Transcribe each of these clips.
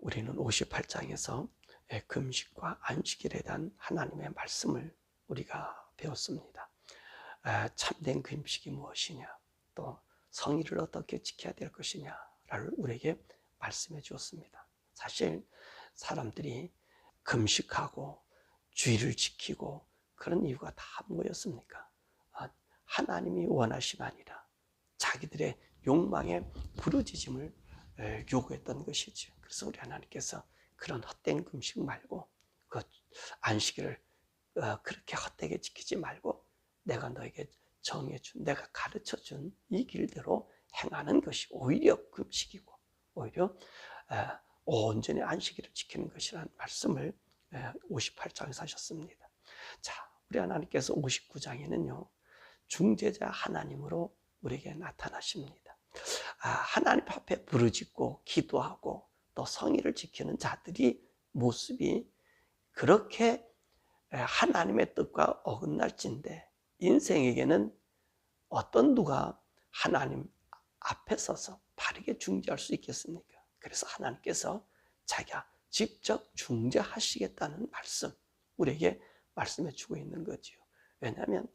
우리는 58장에서 금식과 안식일에 대한 하나님의 말씀을 우리가 배웠습니다. 참된 금식이 무엇이냐, 또 성의를 어떻게 지켜야 될 것이냐를 우리에게 말씀해 주었습니다. 사실 사람들이 금식하고 주의를 지키고 그런 이유가 다 뭐였습니까? 하나님이 원하심이 아니라 자기들의 욕망의 부르짖음을 요구했던 것이죠. 그래서 우리 하나님께서 그런 헛된 금식 말고 그 안식일을 그렇게 헛되게 지키지 말고 내가 너에게 정해준, 내가 가르쳐준 이 길대로 행하는 것이 오히려 금식이고 오히려 온전히 안식일을 지키는 것이라는 말씀을 58장에서 하셨습니다. 자, 우리 하나님께서 59장에는요 중재자 하나님으로 우리에게 나타나십니다. 하나님 앞에 부르짖고 기도하고 또 성의를 지키는 자들이 모습이 그렇게 하나님의 뜻과 어긋날진데 인생에게는 어떤 누가 하나님 앞에 서서 바르게 중재할 수 있겠습니까? 그래서 하나님께서 자기가 직접 중재하시겠다는 말씀 우리에게 말씀해 주고 있는 거죠. 왜냐하면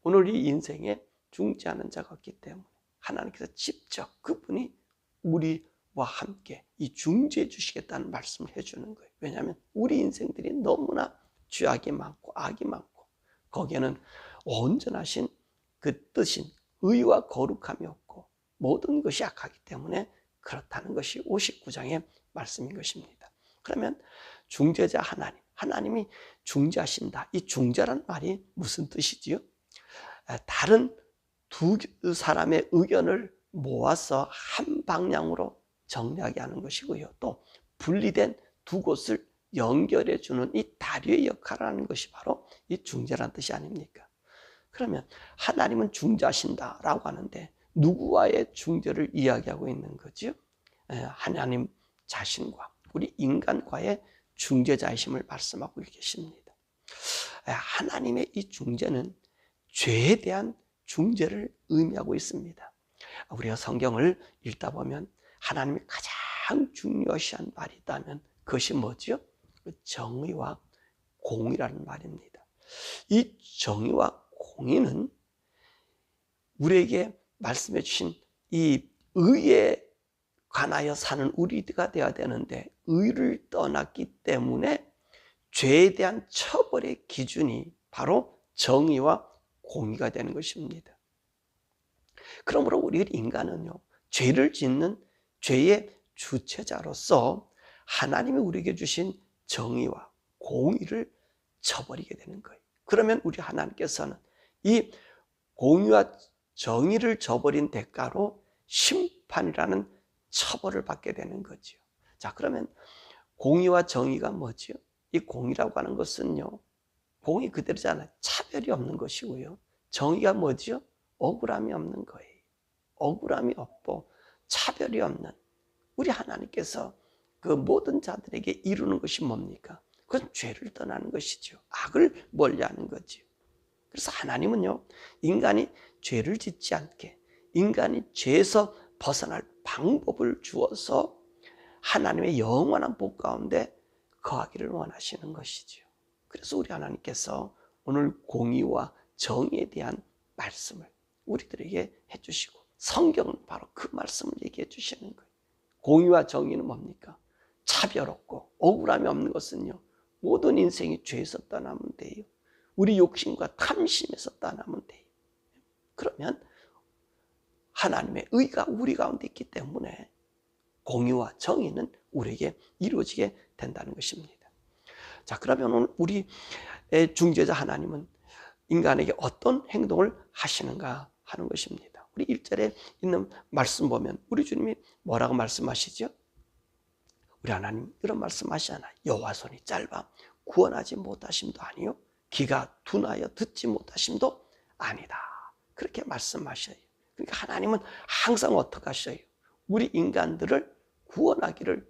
오늘 이 인생에 중재하는 자가 없기 때문에 하나님께서 직접 그분이 우리와 함께 이 중재해 주시겠다는 말씀을 해주는 거예요. 왜냐하면 우리 인생들이 너무나 죄악이 많고 악이 많고 거기에는 온전하신 그 뜻인 의와 거룩함이 없고 모든 것이 악하기 때문에 그렇다는 것이 59장의 말씀인 것입니다. 그러면 중재자 하나님이 중재하신다. 이 중재라는 말이 무슨 뜻이지요? 다른 두 사람의 의견을 모아서 한 방향으로 정리하게 하는 것이고요. 또 분리된 두 곳을 연결해 주는 이 다리의 역할을 하는 것이 바로 이 중재라는 뜻이 아닙니까? 그러면 하나님은 중재하신다라고 하는데 누구와의 중재를 이야기하고 있는 거죠? 하나님 자신과 우리 인간과의 중재자이심을 말씀하고 계십니다. 하나님의 이 중재는 죄에 대한 중재를 의미하고 있습니다. 우리가 성경을 읽다 보면 하나님이 가장 중요시한 말이 있다면 그것이 뭐죠? 정의와 공의라는 말입니다. 이 정의와 공의는 우리에게 말씀해 주신 이 의에 관하여 사는 우리가 되어야 되는데 의를 떠났기 때문에 죄에 대한 처벌의 기준이 바로 정의와 공의가 되는 것입니다. 그러므로 우리 인간은요 죄를 짓는 죄의 주체자로서 하나님이 우리에게 주신 정의와 공의를 저버리게 되는 거예요. 그러면 우리 하나님께서는 이 공의와 정의를 저버린 대가로 심판이라는 처벌을 받게 되는 거죠. 자, 그러면 공의와 정의가 뭐죠? 이 공의라고 하는 것은요 공의 그대로잖아요. 차별이 없는 것이고요. 정의가 뭐죠? 억울함이 없는 거예요. 억울함이 없고 차별이 없는 우리 하나님께서 그 모든 자들에게 이루는 것이 뭡니까? 그건 죄를 떠나는 것이죠. 악을 멀리하는 거죠. 그래서 하나님은요 인간이 죄를 짓지 않게 인간이 죄에서 벗어날 방법을 주어서 하나님의 영원한 복 가운데 거하기를 원하시는 것이죠. 그래서 우리 하나님께서 오늘 공의와 정의에 대한 말씀을 우리들에게 해주시고 성경은 바로 그 말씀을 얘기해 주시는 거예요. 공의와 정의는 뭡니까? 차별 없고 억울함이 없는 것은요 모든 인생이 죄에서 떠나면 돼요. 우리 욕심과 탐심에서 떠나면 돼요. 그러면 하나님의 의가 우리 가운데 있기 때문에 공의와 정의는 우리에게 이루어지게 된다는 것입니다. 자, 그러면 오늘 우리의 중재자 하나님은 인간에게 어떤 행동을 하시는가 하는 것입니다. 우리 1절에 있는 말씀 보면 우리 주님이 뭐라고 말씀하시죠? 우리 하나님 이런 말씀하시잖아요. 여호와 손이 짧아 구원하지 못하심도 아니요 귀가 둔하여 듣지 못하심도 아니다. 그렇게 말씀하셔요. 그러니까 하나님은 항상 어떻게 하셔요? 우리 인간들을 구원하기를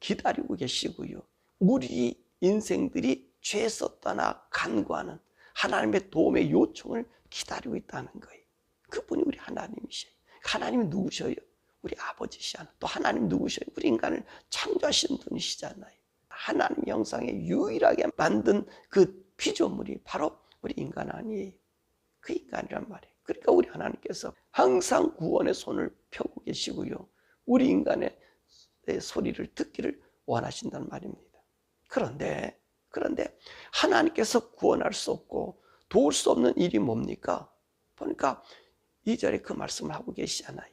기다리고 계시고요. 우리 인생들이 죄에서 떠나 간구하는 하나님의 도움의 요청을 기다리고 있다는 거예요. 그분이 우리 하나님이셔요. 하나님이 누구셔요? 우리 아버지시잖아요. 또 하나님 누구셔요? 우리 인간을 창조하신 분이시잖아요. 하나님 형상에 유일하게 만든 그 피조물이 바로 우리 인간 아니에요. 그 인간이란 말이에요. 그러니까 우리 하나님께서 항상 구원의 손을 펴고 계시고요. 우리 인간의 소리를 듣기를 원하신다는 말입니다. 그런데 하나님께서 구원할 수 없고 도울 수 없는 일이 뭡니까? 보니까 2절에 그 말씀을 하고 계시잖아요.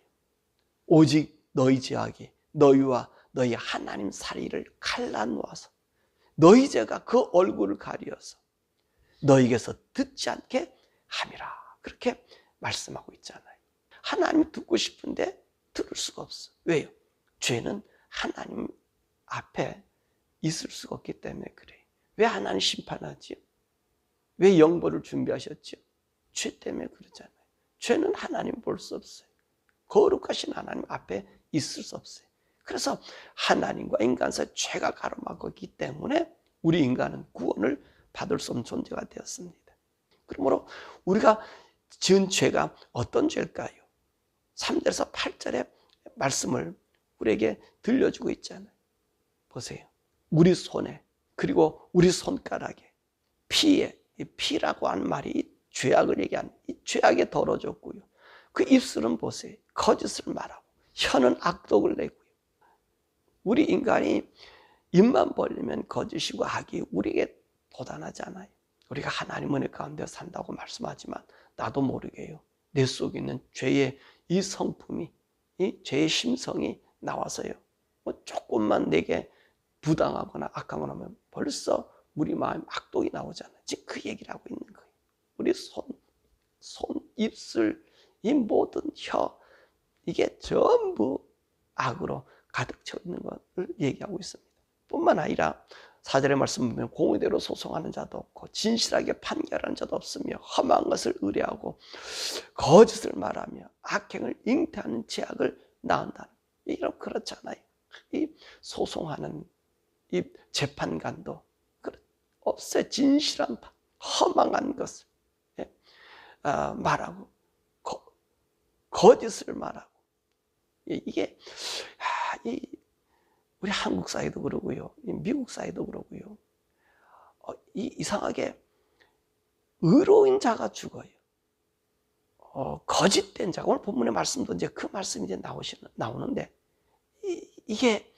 오직 너희 죄악이 너희와 너희 하나님 사이를 갈라놓아서 너희 죄가 그 얼굴을 가리어서 너희에게서 듣지 않게 함이라. 그렇게 말씀하고 있잖아요. 하나님 듣고 싶은데 들을 수가 없어. 왜요? 죄는 하나님 앞에 있을 수가 없기 때문에 그래요. 왜 하나님 심판하지요? 왜 영벌을 준비하셨지요? 죄 때문에 그러잖아요. 죄는 하나님 볼 수 없어요. 거룩하신 하나님 앞에 있을 수 없어요. 그래서 하나님과 인간 사이 죄가 가로막고 있기 때문에 우리 인간은 구원을 받을 수 없는 존재가 되었습니다. 그러므로 우리가 지은 죄가 어떤 죄일까요? 3절에서 8절의 말씀을 우리에게 들려주고 있잖아요. 보세요. 우리 손에 그리고 우리 손가락에 피에, 피라고 하는 말이 죄악을 얘기하는 이 죄악에 더러졌고요. 그 입술은 보세요. 거짓을 말하고 혀는 악독을 내고요. 우리 인간이 입만 벌리면 거짓이고 악이 우리에게 도단하지 않아요. 우리가 하나님 은혜 가운데 산다고 말씀하지만 나도 모르게요. 내 속에 있는 죄의 이 성품이, 이 죄의 심성이 나와서요. 조금만 내게 부당하거나 악하거나 하면 벌써 우리 마음에 악독이 나오잖아요. 지금 그 얘기를 하고 있는 거예요. 우리 손, 입술, 이 모든 혀, 이게 전부 악으로 가득 채워 있는 것을 얘기하고 있습니다. 뿐만 아니라 4절의 말씀 보면 공의대로 소송하는 자도 없고 진실하게 판결하는 자도 없으며 험한 것을 의뢰하고 거짓을 말하며 악행을 잉태하는 죄악을 낳는다는, 이런 그렇잖아요. 이 소송하는 이 재판관도 없어요. 진실한 허망한 것을 말하고 거짓을 말하고, 이게 우리 한국 사회도 그러고요, 미국 사회도 그러고요. 이상하게 의로운 자가 죽어요. 거짓된 자가, 오늘 본문의 말씀도 이제 그 말씀이 이제 나오는데 이게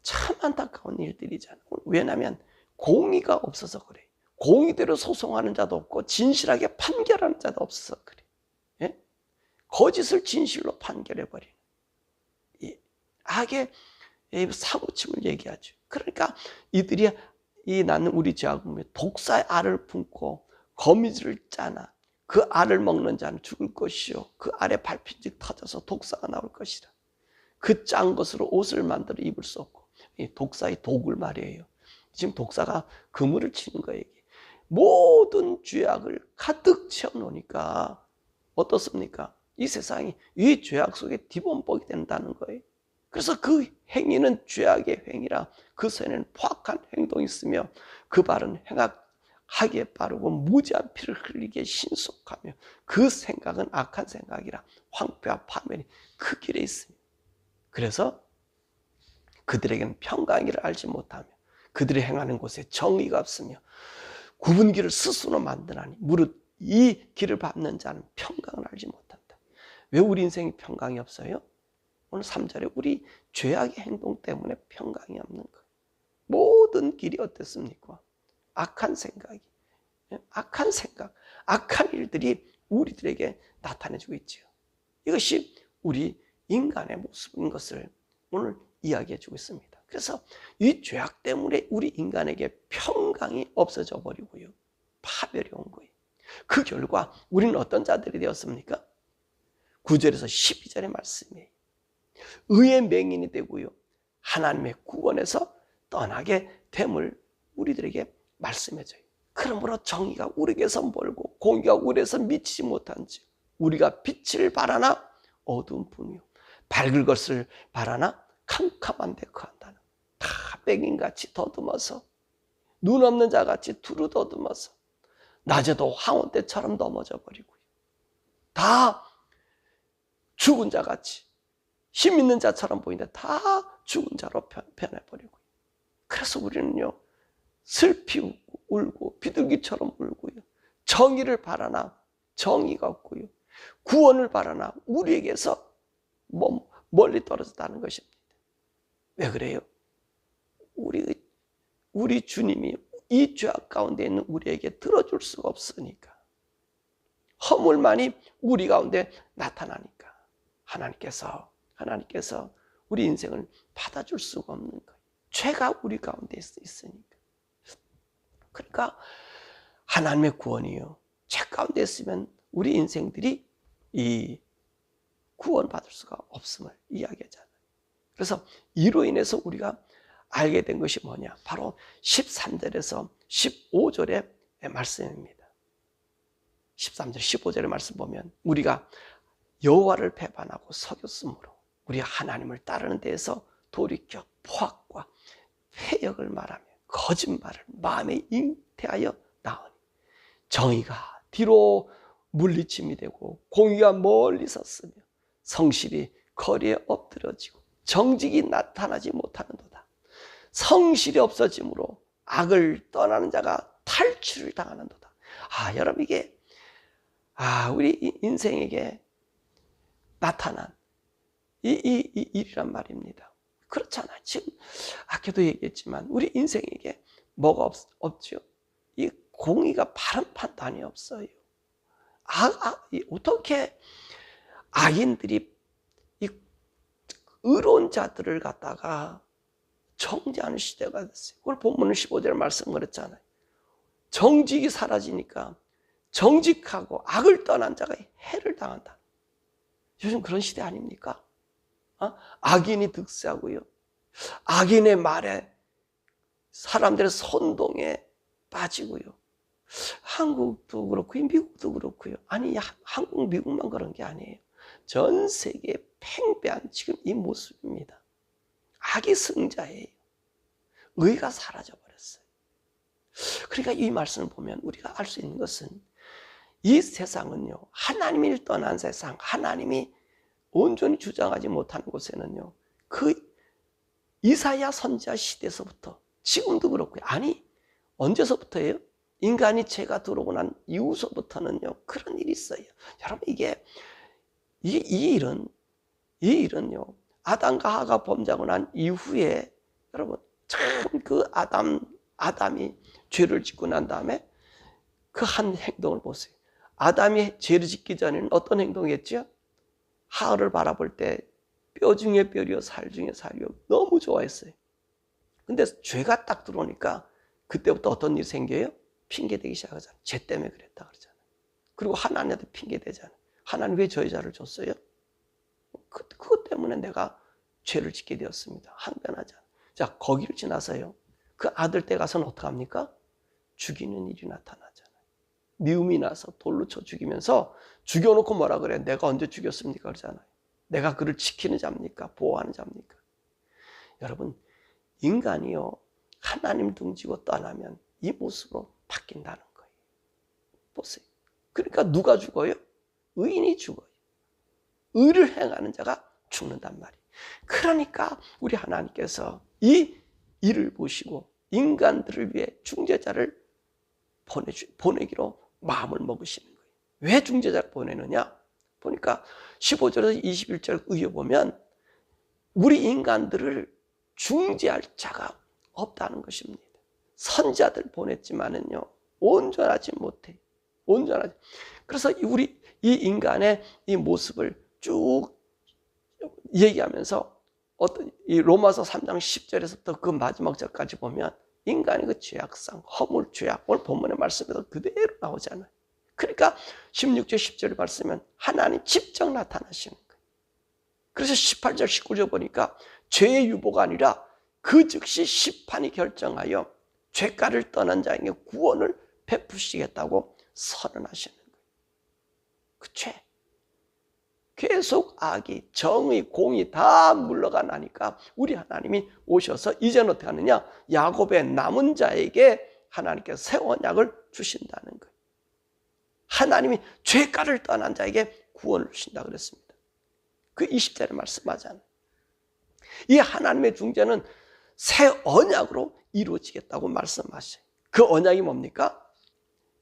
참 안타까운 일들이잖아요. 왜냐하면 공의가 없어서 그래요. 공의대로 소송하는 자도 없고 진실하게 판결하는 자도 없어서 그래요. 예? 거짓을 진실로 판결해버리는 악의 사무침을 얘기하죠. 그러니까 이들이 낳는 우리 죄악은 독사의 알을 품고 거미줄을 짜나 그 알을 먹는 자는 죽을 것이요 그 알에 밟힌 즉 터져서 독사가 나올 것이라. 그 짠 것으로 옷을 만들어 입을 수 없고, 이 독사의 독을 말이에요. 지금 독사가 그물을 치는 거예요. 모든 죄악을 가득 채워놓으니까 어떻습니까? 이 세상이 이 죄악 속에 뒤범벅이 된다는 거예요. 그래서 그 행위는 죄악의 행위라 그 손에는 포악한 행동이 있으며 그 발은 행하기에 빠르고 무지한 피를 흘리기에 신속하며 그 생각은 악한 생각이라 황폐와 파멸이 그 길에 있습니다. 그래서 그들에게는 평강이를 알지 못하며 그들이 행하는 곳에 정의가 없으며 굽은 길을 스스로 만드나니 무릇 이 길을 밟는 자는 평강을 알지 못한다. 왜 우리 인생이 평강이 없어요? 오늘 3절에 우리 죄악의 행동 때문에 평강이 없는 거예요. 모든 길이 어땠습니까? 악한 생각이, 악한 생각, 악한 일들이 우리들에게 나타내주고 있죠. 이것이 우리 인간의 모습인 것을 오늘 이야기해주고 있습니다. 그래서 이 죄악 때문에 우리 인간에게 평강이 없어져 버리고요, 파멸이 온 거예요. 그 결과 우리는 어떤 자들이 되었습니까? 9절에서 12절의 말씀이에요. 의의 맹인이 되고요, 하나님의 구원에서 떠나게 됨을 우리들에게 말씀해줘요. 그러므로 정의가 우리에게서 멀고 공의가 우리에서 미치지 못한지 우리가 빛을 바라나 어두운 분이요 밝을 것을 바라나 캄캄한 데 거한다는, 다 맹인같이 더듬어서 눈 없는 자같이 두루 더듬어서 낮에도 황혼 때처럼 넘어져 버리고요, 다 죽은 자같이 힘 있는 자처럼 보이는데 다 죽은 자로 변해버리고. 그래서 우리는요, 슬피 울고 비둘기처럼 울고요, 정의를 바라나 정의가 없고요, 구원을 바라나 우리에게서 멀리 떨어졌다는 것입니다. 왜 그래요? 우리 주님이 이 죄악 가운데 있는 우리에게 들어줄 수가 없으니까. 허물만이 우리 가운데 나타나니까 하나님께서 우리 인생을 받아줄 수가 없는 거예요. 죄가 우리 가운데 있으니까. 그러니까 하나님의 구원이요, 죄 가운데 있으면 우리 인생들이 이 구원받을 수가 없음을 이야기하잖아요. 그래서 이로 인해서 우리가 알게 된 것이 뭐냐, 바로 13절에서 15절의 말씀입니다. 13절 15절의 말씀 보면, 우리가 여호와를 배반하고 속였으므로 우리 하나님을 따르는 데에서 돌이켜 포악과 패역을 말하며 거짓말을 마음에 잉태하여 나오니 정의가 뒤로 물리침이 되고 공의가 멀리 섰으며 성실이 거리에 엎드러지고 정직이 나타나지 못하는도다. 성실이 없어짐으로 악을 떠나는 자가 탈취를 당하는도다. 여러분, 이게 우리 인생에게 나타난 이 일이란 말입니다. 그렇잖아요. 지금 아까도 얘기했지만 우리 인생에게 뭐가 없죠? 이 공의가 바른 판단이 없어요. 어떻게 악인들이 이 의로운 자들을 갖다가 정죄하는 시대가 됐어요. 오늘 본문은 15절 말씀 그랬잖아요. 정직이 사라지니까 정직하고 악을 떠난 자가 해를 당한다. 요즘 그런 시대 아닙니까? 악인이 득세하고요, 악인의 말에 사람들의 선동에 빠지고요. 한국도 그렇고요, 미국도 그렇고요. 아니, 한국, 미국만 그런 게 아니에요. 전 세계에 팽배한 지금 이 모습입니다. 악이 승자예요. 의가 사라져버렸어요. 그러니까 이 말씀을 보면 우리가 알 수 있는 것은, 이 세상은요, 하나님을 떠난 세상, 하나님이 온전히 주장하지 못하는 곳에는요, 그 이사야 선지자 시대에서부터 지금도 그렇고요. 아니, 언제서부터예요? 인간이 죄가 들어오고 난 이후서부터는요, 그런 일이 있어요. 여러분, 이 일은요, 아담과 하가 범죄하고 난 이후에, 여러분, 참 그 아담이 죄를 짓고 난 다음에 그 한 행동을 보세요. 아담이 죄를 짓기 전에는 어떤 행동을 했죠? 하와를 바라볼 때 뼈 중에 뼈리요 살 중에 살이요, 너무 좋아했어요. 근데 죄가 딱 들어오니까 그때부터 어떤 일이 생겨요? 핑계대기 시작하잖아요. 죄 때문에 그랬다 그러잖아요. 그리고 하나님한테 핑계대잖아요. 하나님 왜 저 여자를 줬어요? 그것 때문에 내가 죄를 짓게 되었습니다. 항변하잖아요. 자, 거기를 지나서요, 그 아들 때 가서는 어떡합니까? 죽이는 일이 나타나잖아요. 미움이 나서 돌로 쳐 죽이면서, 죽여놓고 뭐라 그래? 내가 언제 죽였습니까? 그러잖아요. 내가 그를 지키는 자입니까? 보호하는 자입니까? 여러분, 인간이요, 하나님 등지고 떠나면 이 모습으로 바뀐다는 거예요. 보세요. 그러니까 누가 죽어요? 의인이 죽어요. 의를 행하는 자가 죽는단 말이에요. 그러니까 우리 하나님께서 이 일을 보시고 인간들을 위해 중재자를 보내기로 마음을 먹으시는 거예요. 왜 중재자를 보내느냐? 보니까 15절에서 21절 의어보면 우리 인간들을 중재할 자가 없다는 것입니다. 선자들 보냈지만은요, 온전하지 못해. 온전하지. 그래서 우리 이 인간의 이 모습을 쭉 얘기하면서, 이 로마서 3장 10절에서부터 그 마지막 절까지 보면 인간의 그 죄악상, 허물, 죄악, 오늘 본문의 말씀에도 그대로 나오잖아요. 그러니까 16절 10절 말씀은 하나님 직접 나타나시는 거예요. 그래서 18절 19절 보니까 죄의 유보가 아니라 그 즉시 심판이 결정하여 죄가를 떠난 자에게 구원을 베푸시겠다고 선언하시는 거예요. 그 죄, 계속 악이, 정의, 공의 다 물러가 나니까 우리 하나님이 오셔서 이제는 어떻게 하느냐? 야곱의 남은 자에게 하나님께서 새 언약을 주신다는 거예요. 하나님이 죄가를 떠난 자에게 구원을 주신다 그랬습니다. 그 20절에 말씀하잖아요. 이 하나님의 중재는 새 언약으로 이루어지겠다고 말씀하셔요. 그 언약이 뭡니까?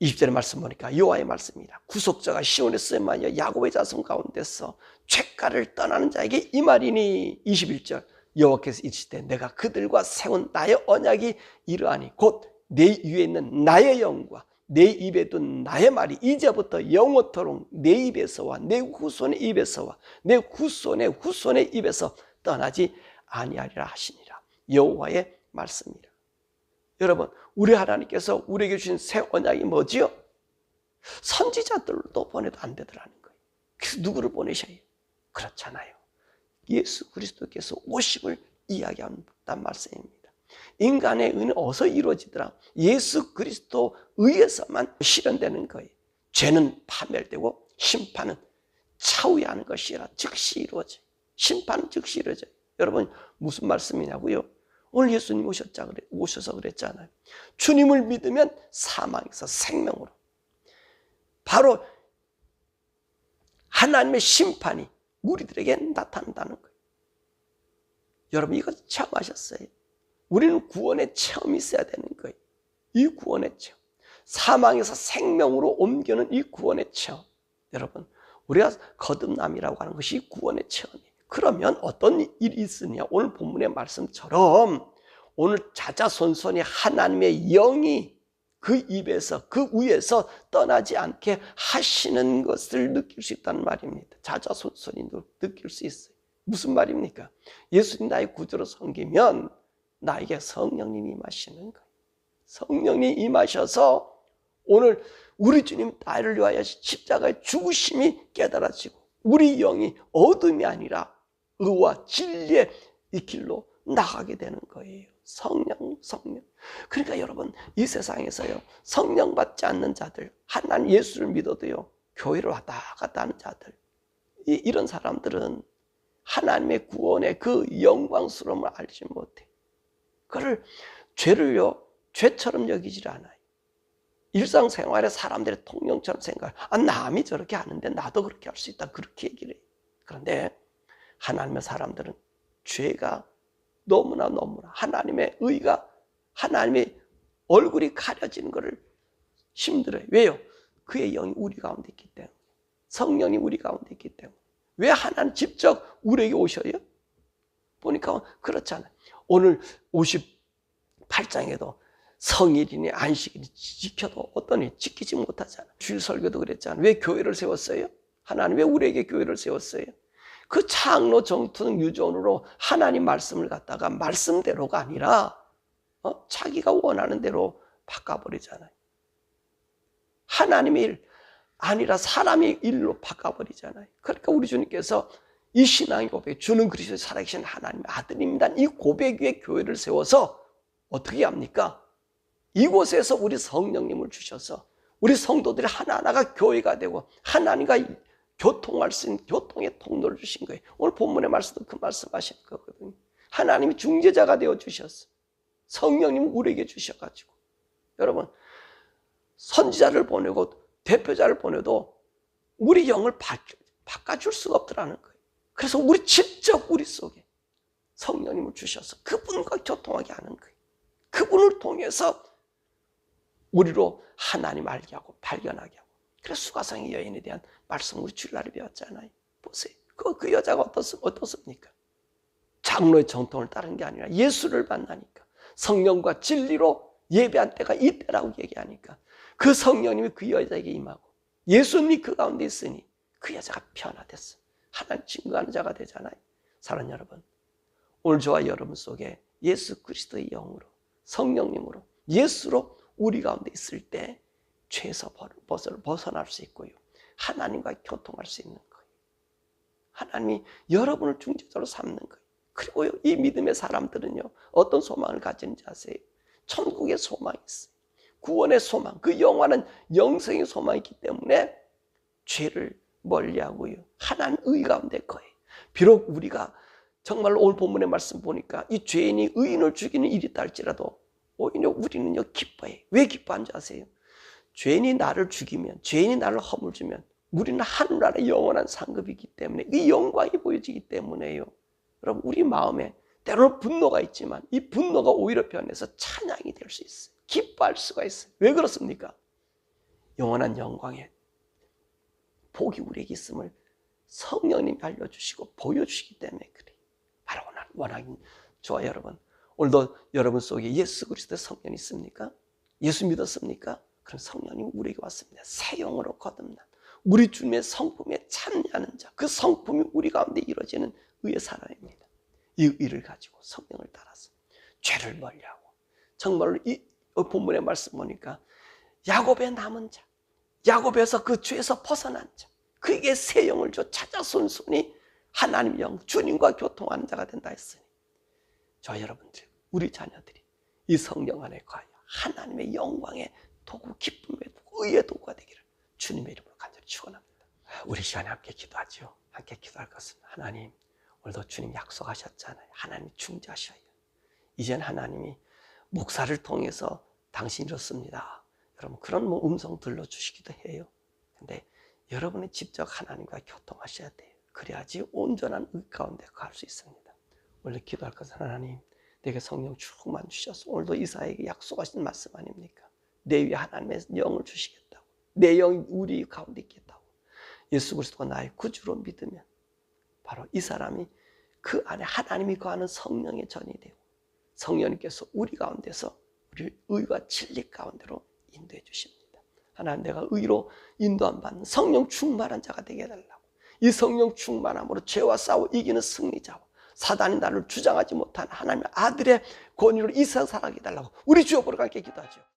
20절의 말씀 보니까 여호와의 말씀입니다. 구속자가 시온에 쓰임하여 야곱의 자손 가운데서 죄가를 떠나는 자에게 이 말이니. 21절 여호와께서 이르시되 내가 그들과 세운 나의 언약이 이러하니 곧 내 위에 있는 나의 영과 내 입에 둔 나의 말이 이제부터 영원토록 내 입에서와 내 후손의 입에서와 내 후손의 후손의 입에서 떠나지 아니하리라 하시니라. 여호와의 말씀이라. 여러분, 우리 하나님께서 우리에게 주신 새 언약이 뭐지요? 선지자들도 보내도 안 되더라는 거예요. 그래서 누구를 보내셔요? 그렇잖아요. 예수 그리스도께서 오심을 이야기한다는 말씀입니다. 인간의 의는 어디서 이루어지더라? 예수 그리스도 의에서만 실현되는 거예요. 죄는 파멸되고 심판은 차후에 하는 것이라 즉시 이루어져요. 심판은 즉시 이루어져요. 여러분, 무슨 말씀이냐고요? 오늘 예수님 오셔서 그랬잖아요. 주님을 믿으면 사망에서 생명으로. 바로 하나님의 심판이 우리들에게 나타난다는 거예요. 여러분, 이거 체험하셨어요? 우리는 구원의 체험이 있어야 되는 거예요. 이 구원의 체험. 사망에서 생명으로 옮기는 이 구원의 체험. 여러분, 우리가 거듭남이라고 하는 것이 구원의 체험이에요. 그러면 어떤 일이 있으냐? 오늘 본문의 말씀처럼 오늘 자자손손이 하나님의 영이 그 입에서 그 위에서 떠나지 않게 하시는 것을 느낄 수 있다는 말입니다. 자자손손이 느낄 수 있어요. 무슨 말입니까? 예수님 나의 구주로 섬기면 나에게 성령님이 임하시는 거예요. 성령님이 임하셔서 오늘 우리 주님 나를 위하여 십자가의 죽으심이 깨달아지고 우리 영이 어둠이 아니라 의와 진리의 이 길로 나가게 되는 거예요. 성령. 그러니까 여러분, 이 세상에서요, 성령 받지 않는 자들, 하나님 예수를 믿어도요, 교회를 왔다 갔다 하는 자들, 이런 사람들은 하나님의 구원의 그 영광스러움을 알지 못해. 그걸 죄를요, 죄처럼 여기질 않아요. 일상생활에 사람들의 통념처럼 생각해. 남이 저렇게 하는데 나도 그렇게 할 수 있다. 그렇게 얘기를 해요. 그런데 하나님의 사람들은 죄가 너무나 하나님의 의가, 하나님의 얼굴이 가려지는 것을 힘들어요. 왜요? 그의 영이 우리 가운데 있기 때문에. 성령이 우리 가운데 있기 때문에. 왜 하나님 직접 우리에게 오셔요? 보니까 그렇잖아요. 오늘 58장에도 성일이니 안식일이 지켜도 어떤 일 지키지 못하잖아요. 주일 설교도 그랬잖아요. 왜 교회를 세웠어요? 하나님 왜 우리에게 교회를 세웠어요? 그 창로 정통 유전으로 하나님 말씀을 갖다가 말씀대로가 아니라 자기가 원하는 대로 바꿔버리잖아요. 하나님의 일 아니라 사람의 일로 바꿔버리잖아요. 그러니까 우리 주님께서 이 신앙의 고백, 주는 그리스도의 살아계신 하나님의 아들입니다. 이 고백 위에 교회를 세워서 어떻게 합니까? 이곳에서 우리 성령님을 주셔서 우리 성도들이 하나하나가 교회가 되고 하나님과 교통할 수 있는 교통의 통로를 주신 거예요. 오늘 본문의 말씀도 그 말씀하시는 거거든요. 하나님이 중재자가 되어 주셨어. 성령님을 우리에게 주셔가지고. 여러분, 선지자를 보내고 대표자를 보내도 우리 영을 바꿔줄 수가 없더라는 거예요. 그래서 우리 직접 우리 속에 성령님을 주셔서 그분과 교통하게 하는 거예요. 그분을 통해서 우리로 하나님 알게 하고 발견하게 하고. 그래서 수가성의 여인에 대한 말씀 우리 주일날에 배웠잖아요. 보세요. 그 여자가 어떻습니까? 장로의 정통을 따른 게 아니라 예수를 만나니까 성령과 진리로 예배한 때가 이때라고 얘기하니까 그 성령님이 그 여자에게 임하고 예수님이 그 가운데 있으니 그 여자가 변화됐어. 하나님 증거하는 자가 되잖아요. 사랑하는 여러분, 오늘 저와 여러분 속에 예수 그리스도의 영으로 성령님으로 예수로 우리 가운데 있을 때 죄에서 벗어날 수 있고요. 하나님과 교통할 수 있는 거예요. 하나님이 여러분을 중재자로 삼는 거예요. 그리고요, 이 믿음의 사람들은요, 어떤 소망을 가지는지 아세요? 천국의 소망이 있어요. 구원의 소망, 그 영원한 영생의 소망이 있기 때문에 죄를 멀리하고요. 하나님 의 가운데 거예요. 비록 우리가 정말로 오늘 본문의 말씀 보니까 이 죄인이 의인을 죽이는 일이 있다 할지라도 오히려 우리는요 기뻐해요. 왜 기뻐하는지 아세요? 죄인이 나를 죽이면, 죄인이 나를 허물주면 우리는 하늘나라의 영원한 상급이기 때문에 이 영광이 보여지기 때문에요. 여러분, 우리 마음에 때로는 분노가 있지만 이 분노가 오히려 변해서 찬양이 될 수 있어요. 기뻐할 수가 있어요. 왜 그렇습니까? 영원한 영광의 복이 우리에게 있음을 성령님이 알려주시고 보여주시기 때문에 그래요. 바로 원하는 저와 여러분, 오늘도 여러분 속에 예수 그리스도의 성령이 있습니까? 예수 믿었습니까? 그럼 성령님이 우리에게 왔습니다. 새 영으로 거듭난 우리 주님의 성품에 참여하는 자, 그 성품이 우리 가운데 이루어지는 의의 사람입니다. 이 의를 가지고 성령을 따라서 죄를 멀리하고, 정말로 이 본문의 말씀 보니까 야곱의 남은 자, 야곱에서 그 죄에서 벗어난 자, 그에게 새 영을 줘 찾아 순순히 하나님의 영, 주님과 교통하는 자가 된다 했으니, 저 여러분들, 우리 자녀들이 이 성령 안에 거하여 하나님의 영광의 도구, 기쁨의 도구, 의의 도구가 되기를 주님의 이름으로 간절히 축원합니다. 우리 시간에 함께 기도하죠. 함께 기도할 것은, 하나님, 오늘도 주님 약속하셨잖아요. 하나님이 중재하셔요. 이젠 하나님이 목사를 통해서 당신이 이렇습니다, 여러분, 그런 음성 들려주시기도 해요. 근데 여러분이 직접 하나님과 교통하셔야 돼요. 그래야지 온전한 의 가운데 갈 수 있습니다. 원래 기도할 것은, 하나님, 내게 성령 충만 주셔서 오늘도 이사에게 약속하신 말씀 아닙니까? 내 위에 하나님의 영을 주시겠다고, 내 영이 우리 가운데 있겠다고. 예수 그리스도가 나의 구주로 믿으면 바로 이 사람이 그 안에 하나님이 거하는 성령의 전이 되고, 성령님께서 우리 가운데서 우리 의와 진리 가운데로 인도해 주십니다. 하나님, 내가 의로 인도함 받는 성령 충만한 자가 되게 해달라고, 이 성령 충만함으로 죄와 싸워 이기는 승리자와 사단이 나를 주장하지 못하는 하나님의 아들의 권위로 이 세상 살아가게 해달라고 우리 주 여보로 함께 기도하죠.